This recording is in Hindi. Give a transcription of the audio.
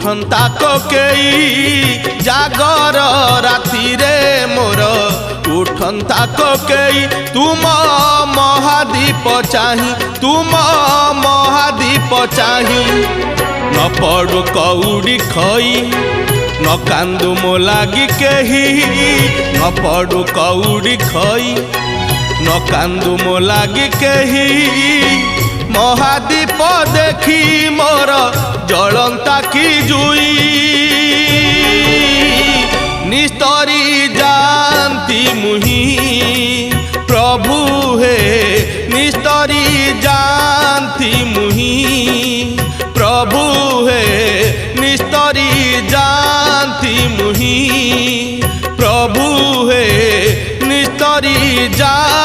उठंता कोकेई जागर राति रे मोर उठंता कोकेई तुम महादीप चाही तुम महादीप चाही न पड़ू कौड़ी खई न कांदू मो लागी केही न पड़ू कौड़ी खई न कांदू मो लागी केही महादीप देखी मोर जलंता की जुई निस्तरी जानती मुही प्रभु हे निस्तरी जानती मुही प्रभु हे निस्तरी जानती मुही प्रभु हे निस्तरी जान